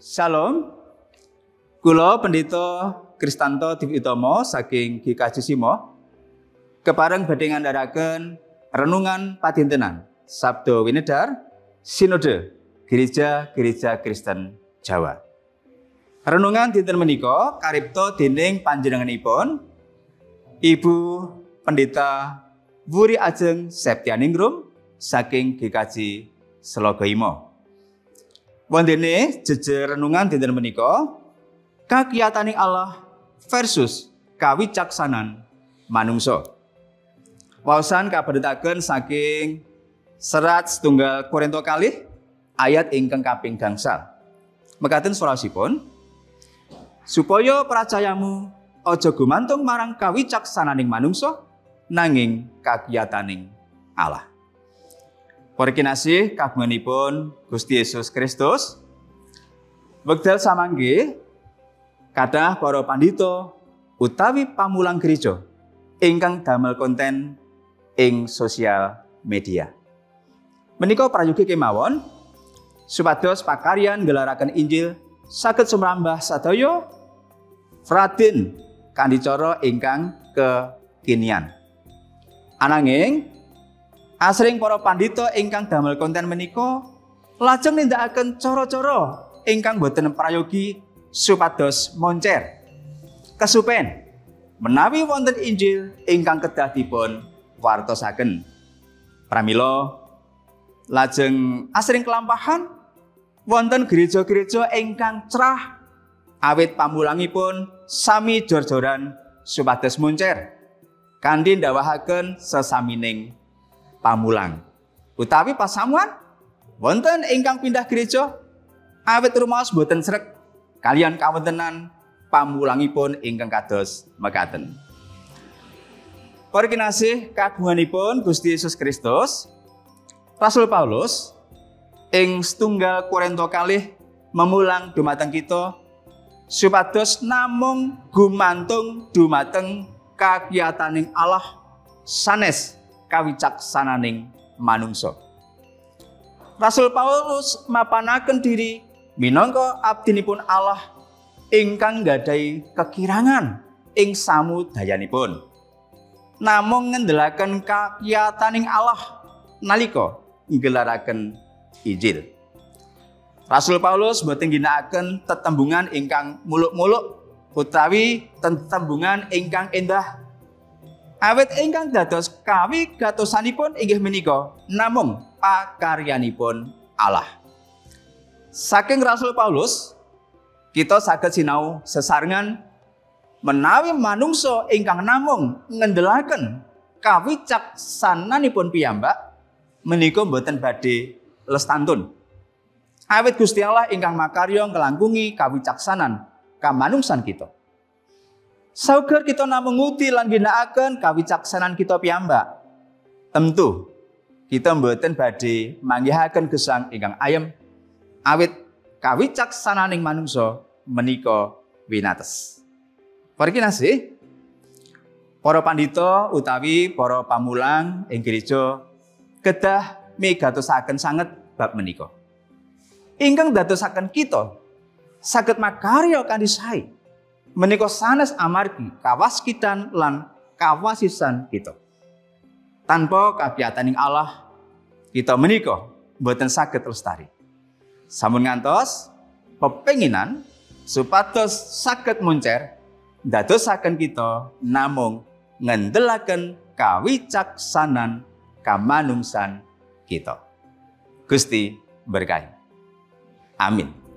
Shalom. Kula Pendeta Kristanto Diwitomo saking GKJ Simo kepareng badhe ngandharaken renungan padintenan Sabda Winedar Sinode Gereja-Gereja Kristen Jawa. Renungan dinten menika karipta dening panjenenganipun Ibu Pendeta Wuri Ajeng Septianingrum saking GKJ Slogoimo. Wondene jejer renungan dinten menika kakiyataning Allah versus kawicaksanan manungsa. Waosan kabedhetaken saking serat setunggal Korinto kalih ayat ingkang kaping gangsal. Mekaten surasipun, supaya pracayamu aja gumantung marang kawicaksananing manungsa nanging kakiyataning Allah. Para kinasih kagunganipun Gusti Yesus Kristus, wekdal samangke kathah para pandhita utawi pamulang gereja ingkang damel konten ing sosial media. Menika prayogi kemawon supados pakaryan ngelaraken Injil saged sumrambah sadaya Raden kanthi cara ingkang kekinian. Ananging asring para pandhita ingkang damel konten menika lajeng nindakaken cara-cara ingkang boten prayogi supados moncer kesupen menawi wonten Injil ingkang kedah dipun wartosaken. Pramila lajeng asring kelampahan wonten gereja-gereja ingkang cerah awit pamulangipun sami jor-joran supados moncer kanthi ndawahaken sesamining pamulang. Utawi pasamuan wonten ingkang pindah gereja awit rumaos boten srek kalian kawontenan pamulangipun ingkang kados mekaten. Para kinasih kagunganipun Gusti Yesus Kristus, Rasul Paulus ing setunggal Korinto kalih memulang dumateng kita supados namung gumantung dumateng kakiyataning Allah sanes kawicaksananing manungsa. Rasul Paulus mapanaken diri minangka abdinipun Allah ingkang nggadahi kekirangan ing samudayanipun. Namung ngendhelaken kakiyataning Allah nalika nggelaraken Injil. Rasul Paulus boten ginakaken tetembungan ingkang muluk-muluk utawi tetembungan ingkang endah. Awit ingkang dados kawigatosanipun inggih menika namung pakaryanipun Allah. Saking Rasul Paulus kita saged sinau sesarengan menawi manungsa ingkang namung ngendhelaken kawicaksananipun piyambak menika boten badhe lestantun. Awit Gusti Allah ingkang makarya nglangkungi kawicaksanan kamanungsan kita. Sauger kita namung nguti lan ginakaken kawicaksanan kita piyambak. Tentu kita mboten badhe manggihaken gesang ingkang ayem awit kawicaksananing manungsa menika winates. Para kinasih, para pandhita utawi para pamulang ing gereja kedah migatosaken sanget bab menika. Ingkang dadosaken kita saged makarya kanthi sae menika sanes amargi kawaskitan lan kawasisan kita. Tanpa kakiyataning Allah, kita menika boten saged lestari. Sampun ngantos pepenginan supados saged moncer dadosaken kita namung ngendhelaken kawicaksanan kamanungsan kita. Gusti berkahi. Amin.